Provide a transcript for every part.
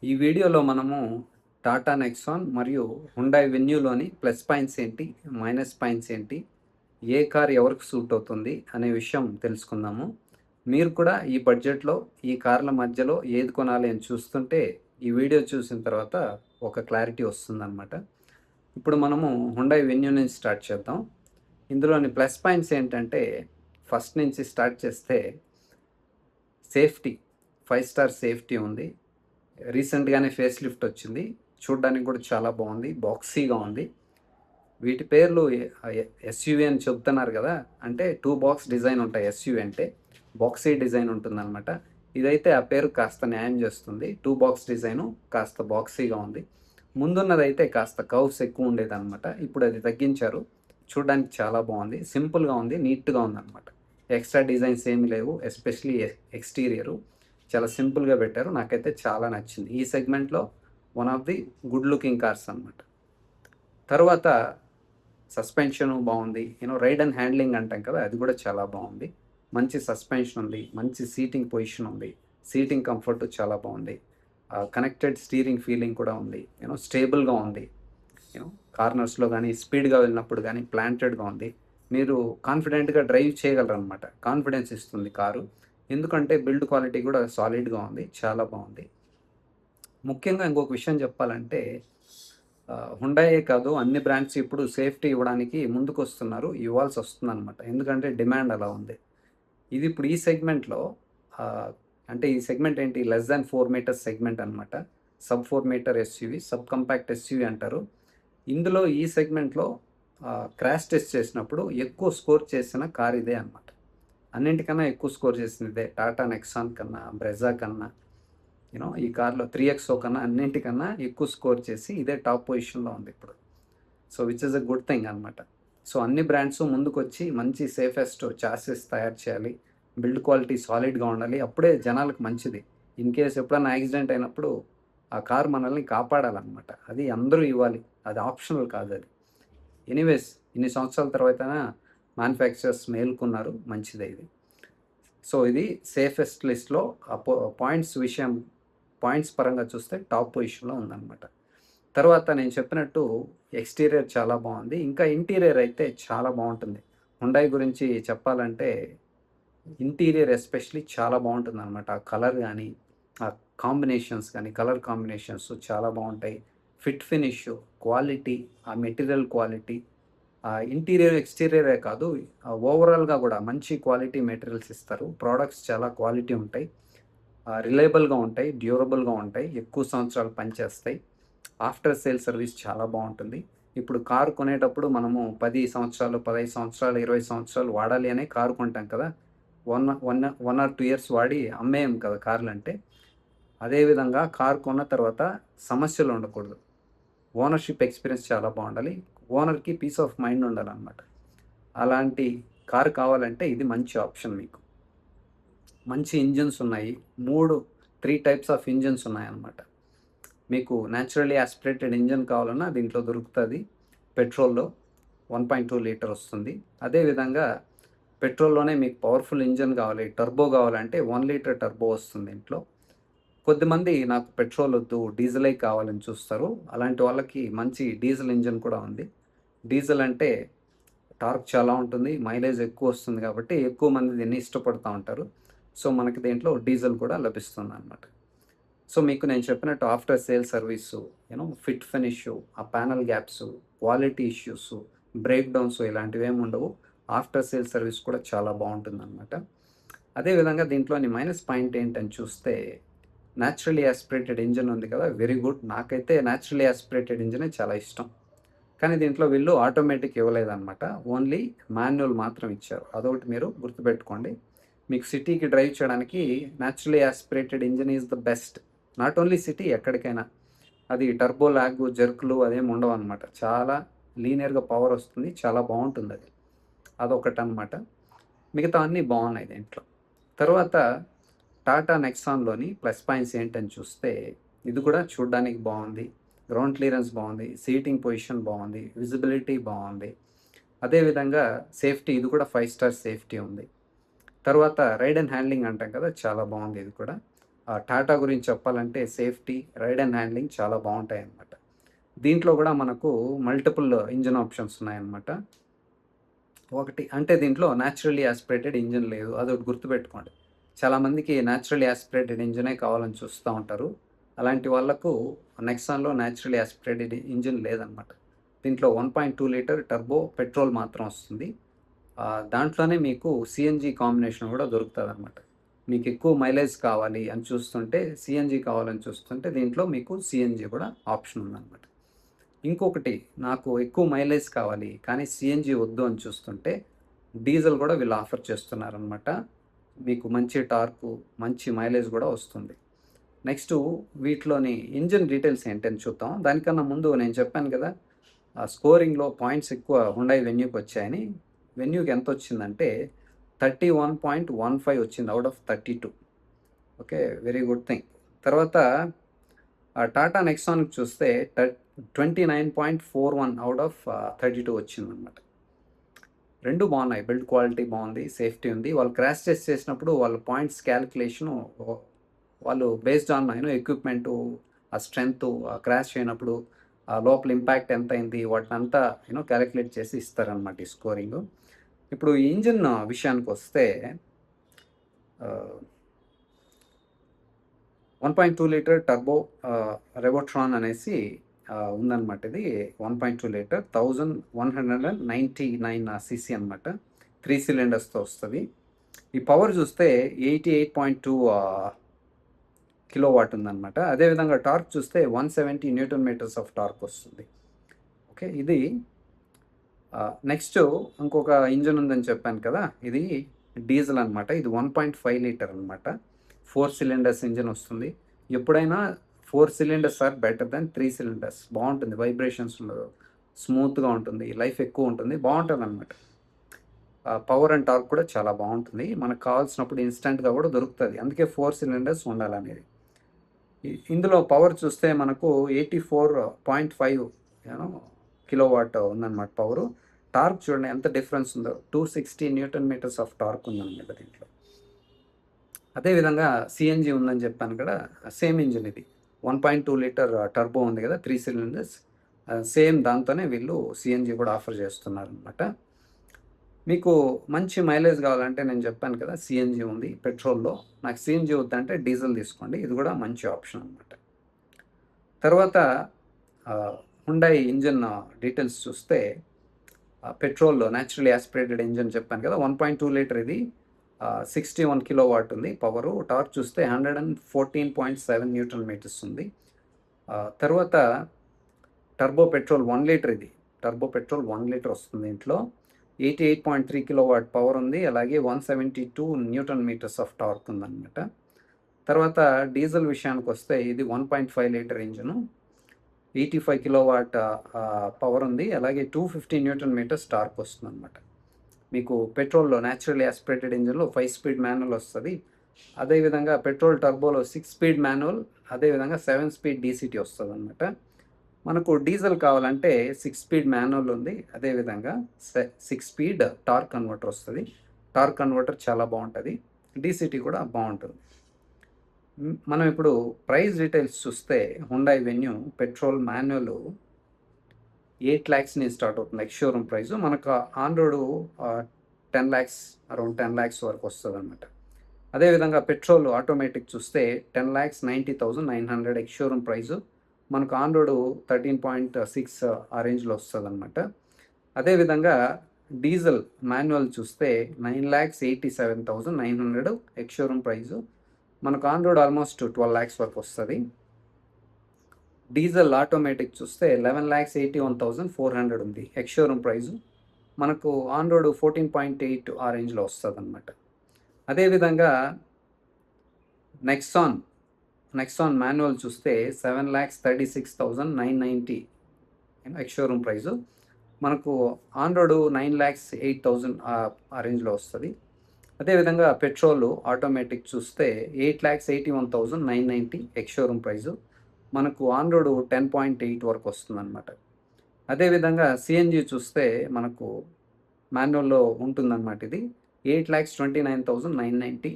ఈ వీడియోలో మనము టాటా నెక్సాన్ మరియు హుండాయ్ వెన్యూలోని ప్లస్ పాయింట్స్ ఏంటి, మైనస్ పాయింట్స్ ఏంటి, ఏ కార్ ఎవరికి సూట్ అవుతుంది అనే విషయం తెలుసుకుందాము. మీరు కూడా ఈ బడ్జెట్లో ఈ కార్ల మధ్యలో ఏది కొనాలి అని చూస్తుంటే ఈ వీడియో చూసిన తర్వాత ఒక క్లారిటీ వస్తుందన్నమాట. ఇప్పుడు మనము హుండాయ్ వెన్యూ నుంచి స్టార్ట్ చేద్దాం. ఇందులోని ప్లస్ పాయింట్స్ ఏంటంటే, ఫస్ట్ నుంచి స్టార్ట్ చేస్తే సేఫ్టీ, 5 స్టార్ సేఫ్టీ ఉంది. రీసెంట్గానే ఫేస్ లిఫ్ట్ వచ్చింది. చూడ్డానికి కూడా చాలా బాగుంది, బాక్సీగా ఉంది. వీటి పేర్లు ఎస్యూవీ అని చెప్తున్నారు కదా, అంటే 2 బాక్స్ డిజైన్ ఉంటాయి. ఎస్యూవీ అంటే బాక్సీ డిజైన్ ఉంటుందన్నమాట. ఇదైతే ఆ పేరు కాస్త న్యాయం చేస్తుంది. 2 బాక్స్ డిజైను కాస్త బాక్సీగా ఉంది. ముందున్నదైతే కాస్త కర్వ్స్ ఎక్కువ ఉండేదన్నమాట. ఇప్పుడు అది తగ్గించారు. చూడడానికి చాలా బాగుంది, సింపుల్గా ఉంది, నీట్గా ఉందన్నమాట. ఎక్స్ట్రా డిజైన్స్ ఏమి లేవు. ఎస్పెషలీ ఎక్స్టీరియరు చాలా సింపుల్గా పెట్టారు. నాకైతే చాలా నచ్చింది. ఈ సెగ్మెంట్లో one of the good looking cars అనమాట. తర్వాత సస్పెన్షన్ బాగుంది. రైడ్ అండ్ హ్యాండ్లింగ్ అంటాం కదా, అది కూడా చాలా బాగుంది. మంచి సస్పెన్షన్ ఉంది, మంచి సీటింగ్ పొజిషన్ ఉంది, సీటింగ్ కంఫర్ట్ చాలా బాగుంది. కనెక్టెడ్ స్టీరింగ్ ఫీలింగ్ కూడా ఉంది. స్టేబుల్గా ఉంది. కార్నర్స్లో కానీ స్పీడ్గా వెళ్ళినప్పుడు కానీ ప్లాంటెడ్గా ఉంది. మీరు కాన్ఫిడెంట్గా డ్రైవ్ చేయగలరు అనమాట. కాన్ఫిడెన్స్ ఇస్తుంది కారు. ఎందుకంటే బిల్డ్ క్వాలిటీ కూడా సాలిడ్గా ఉంది, చాలా బాగుంది. ముఖ్యంగా ఇంకొక విషయం చెప్పాలంటే, హుండాయే కాదు, అన్ని బ్రాండ్స్ ఇప్పుడు సేఫ్టీ ఇవ్వడానికి ముందుకు వస్తున్నారు, ఇవ్వాల్సి వస్తుంది అనమాట. ఎందుకంటే డిమాండ్ అలా ఉంది. ఇది ఇప్పుడు ఈ సెగ్మెంట్లో, అంటే ఈ సెగ్మెంట్ ఏంటి, లెస్ దాన్ 4 మీటర్స్ సెగ్మెంట్ అనమాట. Sub 4 meter SUV, sub compact SUV అంటారు. ఇందులో ఈ సెగ్మెంట్లో క్రాష్ టెస్ట్ చేసినప్పుడు ఎక్కువ స్కోర్ చేసిన కార్ ఇదే అనమాట. అన్నింటికన్నా ఎక్కువ స్కోర్ చేసింది ఇదే. టాటా నెక్సాన్ కన్నా, బ్రెజా కన్నా, ఈ కార్లో 3XO కన్నా అన్నింటికన్నా ఎక్కువ స్కోర్ చేసి ఇదే టాప్ పొజిషన్లో ఉంది ఇప్పుడు. So which is a good thing అనమాట. సో అన్ని బ్రాండ్స్ ముందుకు వచ్చి మంచి సేఫెస్ట్ చాసెస్ తయారు చేయాలి, బిల్డ్ క్వాలిటీ సాలిడ్గా ఉండాలి. అప్పుడే జనాలకు మంచిది. ఇన్ కేస్ ఎప్పుడైనా యాక్సిడెంట్ అయినప్పుడు ఆ కార్ మనల్ని కాపాడాలన్నమాట. అది అందరూ ఇవ్వాలి, అది ఆప్షనల్ కాదు అది. ఎనీవేస్, ఇన్ని సంవత్సరాల తర్వాత మ్యానుఫ్యాక్చరర్స్ మేల్కొన్నారు, మంచిదే ఇది. సో ఇది సేఫెస్ట్ లిస్ట్లో పాయింట్స్ పరంగా చూస్తే టాప్ పొజిషన్లో ఉందన్నమాట. తర్వాత నేను చెప్పినట్టు ఎక్స్టీరియర్ చాలా బాగుంది. ఇంకా ఇంటీరియర్ అయితే చాలా బాగుంటుంది. హుండాయ్ గురించి చెప్పాలంటే ఇంటీరియర్ ఎస్పెషలీ చాలా బాగుంటుంది అనమాట. ఆ కలర్ కానీ, ఆ కాంబినేషన్స్ కానీ, కలర్ కాంబినేషన్స్ చాలా బాగుంటాయి. ఫిట్ ఫినిష్, క్వాలిటీ, ఆ మెటీరియల్ క్వాలిటీ, ఇంటీరియర్ ఎక్స్టీరియరే కాదు, ఓవరాల్గా కూడా మంచి క్వాలిటీ మెటీరియల్స్ ఇస్తారు. ప్రోడక్ట్స్ చాలా క్వాలిటీ ఉంటాయి, రిలయబుల్గా ఉంటాయి, డ్యూరబుల్గా ఉంటాయి, ఎక్కువ సంవత్సరాలు పనిచేస్తాయి. ఆఫ్టర్ సేల్ సర్వీస్ చాలా బాగుంటుంది. ఇప్పుడు కారు కొనేటప్పుడు మనము 10 సంవత్సరాలు, 15 సంవత్సరాలు, 20 సంవత్సరాలు వాడాలి అనే కారు కొంటాం కదా. 1 or 2 ఇయర్స్ వాడి అమ్మేయం కదా కార్లు అంటే. అదేవిధంగా కారు కొన్న తర్వాత సమస్యలు ఉండకూడదు. ఓనర్షిప్ ఎక్స్పీరియన్స్ చాలా బాగుండాలి. ఓనర్కి పీస్ ఆఫ్ మైండ్ ఉండాలన్నమాట. అలాంటి కారు కావాలంటే ఇది మంచి ఆప్షన్ మీకు. మంచి ఇంజిన్స్ ఉన్నాయి. 3 టైప్స్ ఆఫ్ ఇంజిన్స్ ఉన్నాయన్నమాట. మీకు న్యాచురల్లీ యాస్పిరేటెడ్ ఇంజిన్ కావాలన్నా దీంట్లో దొరుకుతుంది. పెట్రోల్లో 1.2 లీటర్ వస్తుంది. అదేవిధంగా పెట్రోల్లోనే మీకు పవర్ఫుల్ ఇంజిన్ కావాలి, టర్బో కావాలంటే 1 లీటర్ టర్బో వస్తుంది దీంట్లో. కొద్దిమంది నాకు పెట్రోల్ వద్దు, డీజిలే కావాలని చూస్తారు. అలాంటి వాళ్ళకి మంచి డీజిల్ ఇంజిన్ కూడా ఉంది. డీజిల్ అంటే టార్క్ చాలా ఉంటుంది, మైలేజ్ ఎక్కువ వస్తుంది కాబట్టి ఎక్కువ మంది దీన్ని ఇష్టపడుతూ ఉంటారు. సో మనకి దీంట్లో డీజిల్ కూడా లభిస్తుంది అన్నమాట. సో మీకు నేను చెప్పినట్టు after sale service, fit finish, ఆ panel gaps, quality issues, breakdowns ఇలాంటివి ఏమి ఉండవు. ఆఫ్టర్ సేల్ సర్వీస్ కూడా చాలా బాగుంటుంది అనమాట. అదేవిధంగా దీంట్లోని మైనస్ పాయింట్ ఏంటని చూస్తే, న్యాచురల్లీ యాస్పిరేటెడ్ ఇంజిన్ ఉంది కదా, వెరీ గుడ్. నాకైతే న్యాచురల్లీ యాస్పిరేటెడ్ ఇంజినే చాలా ఇష్టం. కానీ దీంట్లో వీళ్ళు ఆటోమేటిక్ ఇవ్వలేదన్నమాట, ఓన్లీ మాన్యువల్ మాత్రం ఇచ్చారు. అదొకటి మీరు గుర్తుపెట్టుకోండి. మీకు సిటీకి డ్రైవ్ చేయడానికి naturally aspirated engine is the best. Not only city, ఎక్కడికైనా. అది టర్బో ల్యాగ్, జర్కులు అదేమి ఉండవు అనమాట. చాలా లీనియర్గా పవర్ వస్తుంది, చాలా బాగుంటుంది అది. అదొకటి అనమాట. మిగతా అన్నీ బాగున్నాయి దీంట్లో. తర్వాత టాటా నెక్సాన్లోని ప్లస్ పాయింట్స్ ఏంటని చూస్తే, ఇది కూడా చూడడానికి బాగుంది, గ్రౌండ్ క్లియరెన్స్ బాగుంది, సీటింగ్ పొజిషన్ బాగుంది, విజిబిలిటీ బాగుంది. అదేవిధంగా సేఫ్టీ, ఇది కూడా 5 స్టార్ సేఫ్టీ ఉంది. తర్వాత రైడ్ అండ్ హ్యాండ్లింగ్ అంటాం కదా, చాలా బాగుంది ఇది కూడా. టాటా గురించి చెప్పాలంటే సేఫ్టీ, రైడ్ అండ్ హ్యాండ్లింగ్ చాలా బాగుంటాయన్నమాట. దీంట్లో కూడా మనకు మల్టిపుల్ ఇంజిన్ ఆప్షన్స్ ఉన్నాయన్నమాట. ఒకటి అంటే దీంట్లో న్యాచురల్లీ యాస్పిరేటెడ్ ఇంజిన్ లేదు, అదొకటి గుర్తుపెట్టుకోండి. చాలామందికి న్యాచురల్లీ యాస్పిరేటెడ్ ఇంజినే కావాలని చూస్తూ ఉంటారు. అలాంటి వాళ్ళకు నెక్సాన్లో న్యాచురల్లీ యాస్పిరేటెడ్ ఇంజిన్ లేదనమాట. దీంట్లో 1.2 లీటర్ టర్బో పెట్రోల్ మాత్రం వస్తుంది. దాంట్లోనే మీకు సిఎన్జి కాంబినేషన్ కూడా దొరుకుతుంది అనమాట. మీకు ఎక్కువ మైలేజ్ కావాలి అని చూస్తుంటే, సిఎన్జి కావాలని చూస్తుంటే దీంట్లో మీకు సిఎన్జి కూడా ఆప్షన్ ఉందన్నమాట. ఇంకొకటి, నాకు ఎక్కువ మైలేజ్ కావాలి కానీ సిఎన్జి వద్దు అని చూస్తుంటే డీజిల్ కూడా వీళ్ళు ఆఫర్ చేస్తున్నారనమాట. మీకు మంచి టార్కు, మంచి మైలేజ్ కూడా వస్తుంది. నెక్స్ట్ వీటిలోని ఇంజిన్ డీటెయిల్స్ ఏంటని చూద్దాం. దానికన్నా ముందు నేను చెప్పాను కదా, స్కోరింగ్లో పాయింట్స్ ఎక్కువ హుండాయ్ వెన్యూకి వచ్చాయని. వెన్యూకి ఎంత వచ్చిందంటే 31.15 వచ్చింది out of 32. Okay, very good thing. తర్వాత టాటా నెక్సాన్కి చూస్తే 29.41 అవుట్ ఆఫ్ 32 వచ్చిందనమాట. రెండు బాగున్నాయి, బిల్డ్ క్వాలిటీ బాగుంది, సేఫ్టీ ఉంది. వాళ్ళు క్రాష్ టెస్ట్ చేసినప్పుడు వాళ్ళ పాయింట్స్ క్యాలిక్యులేషను వాళ్ళు బేస్డ్ ఆన్ ఎక్విప్మెంటు, ఆ స్ట్రెంగ్త్, క్రాష్ అయినప్పుడు లోపల ఇంపాక్ట్ ఎంత అయింది వాటినంతా క్యాలిక్యులేట్ చేసి ఇస్తారనమాట ఈ స్కోరింగ్. ఇప్పుడు ఈ ఇంజిన్ విషయానికి వస్తే 1.2 లీటర్ టర్బో రెవోట్రాన్ అనేసి ఉందన్నమాట. ఇది 1.2 లీటర్ 1199 సీసీ అనమాట. 3 సిలిండర్స్తో వస్తుంది. ఈ పవర్ చూస్తే 88.2 కిలోవాట్ ఉందన్నమాట. అదేవిధంగా టార్క్ చూస్తే 170 న్యూటన్ మీటర్స్ ఆఫ్ టార్క్ వస్తుంది. ఓకే, ఇది నెక్స్ట్ ఇంకొక ఇంజిన్ ఉందని చెప్పాను కదా, ఇది డీజిల్ అనమాట. ఇది 1.5 లీటర్ అనమాట. 4 సిలిండర్స్ ఇంజిన్ వస్తుంది. ఎప్పుడైనా 4 cylinders are better than 3 cylinders. బాగుంటుంది, వైబ్రేషన్స్ ఉండదు, స్మూత్గా ఉంటుంది, లైఫ్ ఎక్కువ ఉంటుంది, బాగుంటుంది అనమాట. పవర్ అండ్ టార్క్ కూడా చాలా బాగుంటుంది. మనకు కావాల్సినప్పుడు ఇన్స్టెంట్గా కూడా దొరుకుతుంది. అందుకే 4 సిలిండర్స్ ఉండాలనేది. ఇందులో పవర్ చూస్తే మనకు 84.5 కిలోవాట్ ఉందన్నమాట పవరు. టార్క్ చూడండి ఎంత డిఫరెన్స్ ఉందో, 260 న్యూటన్ మీటర్స్ ఆఫ్ టార్క్ ఉందన్నమాట దీంట్లో. అదేవిధంగా సిఎన్జి ఉందని చెప్పాను కదా, సేమ్ ఇంజిన్ ఇది 1.2 లీటర్ టర్బో ఉంది కదా, 3 సిలిండర్స్, సేమ్ దాంతోనే వీళ్ళు సిఎన్జి కూడా ఆఫర్ చేస్తున్నారు అనమాట. మీకు మంచి మైలేజ్ కావాలంటే నేను చెప్పాను కదా సిఎన్జి ఉంది పెట్రోల్లో. నాకు సిఎన్జి వద్దంటే డీజిల్ తీసుకోండి, ఇది కూడా మంచి ఆప్షన్ అనమాట. తర్వాత హుండాయ్ ఇంజిన్ డీటెయిల్స్ చూస్తే పెట్రోల్లో న్యాచురల్లీ యాస్పిరేటెడ్ ఇంజిన్ చెప్పాను కదా, 1.2 లీటర్ ఇది, 61 కిలోవాట్ ఉంది పవరు. టార్క్ చూస్తే 114.7 న్యూటన్ మీటర్స్ ఉంది. తర్వాత టర్బో పెట్రోల్ 1 లీటర్, ఇది టర్బో పెట్రోల్ 1 లీటర్ వస్తుంది. ఇంట్లో 88.3 కిలోవాట్ పవర్ ఉంది, అలాగే 172 న్యూటన్ మీటర్స్ ఆఫ్ టార్క్ ఉందన్నమాట. తర్వాత డీజిల్ విషయానికి వస్తే ఇది 1.5 లీటర్ ఇంజను, 85 కిలోవాట్ పవర్ ఉంది, అలాగే 250 న్యూటన్ మీటర్స్ టార్క్ వస్తుంది అనమాట. మీకు పెట్రోల్లో న్యాచురల్ యాస్పిరేటెడ్ ఇంజిన్లో 5 స్పీడ్ మాన్యువల్ వస్తుంది. అదేవిధంగా పెట్రోల్ టర్బోలో 6 స్పీడ్ మాన్యువల్, అదేవిధంగా 7 స్పీడ్ డీసీటీ వస్తుంది అనమాట. మనకు డీజిల్ కావాలంటే 6 స్పీడ్ మాన్యువల్ ఉంది, అదేవిధంగా 6 స్పీడ్ టార్క్ కన్వర్టర్ వస్తుంది. టార్క్ కన్వర్టర్ చాలా బాగుంటుంది, డీసీటీ కూడా బాగుంటుంది. మనం ఇప్పుడు ప్రైస్ డీటెయిల్స్ చూస్తే Hyundai venue petrol manual 8 lakhs నుంచి స్టార్ట్ అవుతుంది ఎక్స్ షోరూమ్ ప్రైస్. మనకు on road 10 lakhs, around 10 lakhs వరకు వస్తుంది అనమాట. అదేవిధంగా పెట్రోల్ ఆటోమేటిక్ చూస్తే 10,90,900 ఎక్స్ షోరూమ్ ప్రైజు, మనకు ఆన్ రోడ్ 13.6 ఆ రేంజ్లో వస్తుంది అనమాట. అదేవిధంగా డీజిల్ మాన్యువల్ చూస్తే 9,87,900 ఎక్స్ షోరూమ్ ప్రైజు, మనకు ఆన్ రోడ్ ఆల్మోస్ట్ 12 lakhs వరకు వస్తుంది. డీజిల్ ఆటోమేటిక్ చూస్తే 11,81,400 ఉంది ఎక్స్ షోరూమ్ ప్రైజు, మనకు ఆన్ రోడ్ 14.8 ఆ రేంజ్లో వస్తుంది అనమాట. అదేవిధంగా నెక్సాన్ మాన్యువల్ చూస్తే 7,36,990 ఎక్స్ షోరూమ్ ప్రైజు, మనకు ఆన్ రోడ్ 9,08,000 ఆ రేంజ్లో వస్తుంది. అదేవిధంగా పెట్రోల్ ఆటోమేటిక్ చూస్తే 8,81,990 ఎక్స్ షోరూమ్ ప్రైజు, మనకు ఆన్ రోడ్ 10.8 వరకు వస్తుంది అనమాట. అదేవిధంగా సిఎన్జి చూస్తే మనకు మాన్యువల్లో ఉంటుందన్నమాట. ఇది 8,29,990,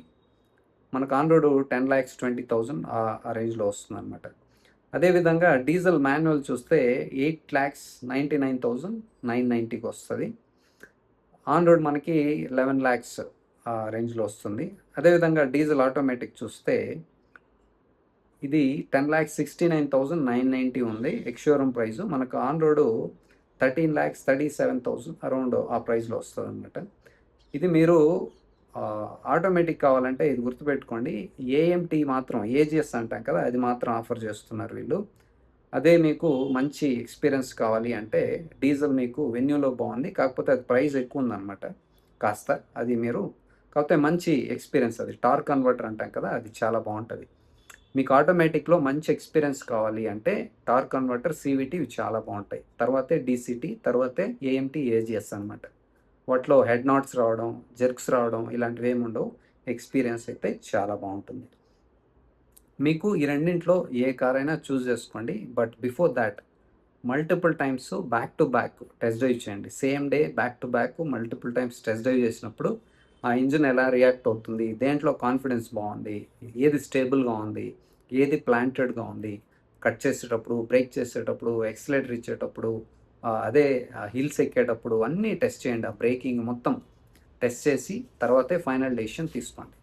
మనకు ఆన్ రోడ్ 10,20,000 ఆ రేంజ్లో వస్తుంది అనమాట. అదేవిధంగా డీజిల్ మాన్యువల్ చూస్తే 8,99,990కి వస్తుంది. ఆన్ రోడ్ మనకి 11 lakhs ఆ రేంజ్లో వస్తుంది. అదేవిధంగా డీజిల్ ఆటోమేటిక్ చూస్తే ఇది 10,69,990 ఉంది ఎక్స్‌షోరూమ్ ప్రైస్. మనకు ఆన్ రోడ్ 13,37,000 అరౌండ్ ఆ ప్రైస్‌లో వస్తదనమాట. ఇది మీరు ఆటోమేటిక్ కావాలంటే ఇది గుర్తుపెట్టుకోండి. ఏఎంటీ మాత్రం ఏజీఎస్ అంటాం కదా! అది మాత్రం ఆఫర్ చేస్తున్నారు వీళ్ళు. అదే మీకు మంచి ఎక్స్‌పీరియన్స్ కావాలి అంటే డీజిల్ మీకు వెన్యూలో బావుంది. కాకపోతే అది ప్రైస్ ఎక్కువుందనమాట కాస్త. అది మీరు కాకపోతే మంచి ఎక్స్‌పీరియన్స్ అది. టార్క్ కన్వర్టర్ అంటాం కదా! అది చాలా బావుంటది. మీకు ఆటోమేటిక్‌లో మంచి ఎక్స్‌పీరియన్స్ కావాలి అంటే టార్క్ కన్వర్టర్, సీవీటీ ఇవి చాలా బావుంటాయి. తర్వాతే డీసీటీ, తర్వాతే ఏఎంటీ, ఏజీఎస్ అనమాట. వాటిలో హెడ్ నాట్స్ రావడం, జెర్క్స్ రావడం ఇలాంటివేమి ఉండవు. ఎక్స్‌పీరియన్స్ అయితే చాలా బావుంటుంది. మీకు ఈ రెండిట్లో ఏ కార్ అయినా చూజ్ చేసుకోండి. But before that multiple times back to back test drive చేయండి. Same day back to back multiple times test drive చేసినప్పుడు ఆ ఇంజిన్ ఎలా రియాక్ట్ అవుతుంది, దేంట్లో కాన్ఫిడెన్స్ బాగుంది, ఏది స్టేబుల్గా ఉంది, ఏది ప్లాంటెడ్గా ఉంది, కట్ చేసేటప్పుడు, బ్రేక్ చేసేటప్పుడు, ఎక్సలేటర్ ఇచ్చేటప్పుడు, అదే హిల్స్ ఎక్కేటప్పుడు అన్నీ టెస్ట్ చేయండి. ఆ బ్రేకింగ్ మొత్తం టెస్ట్ చేసి తర్వాతే ఫైనల్ డెసిషన్ తీసుకోండి.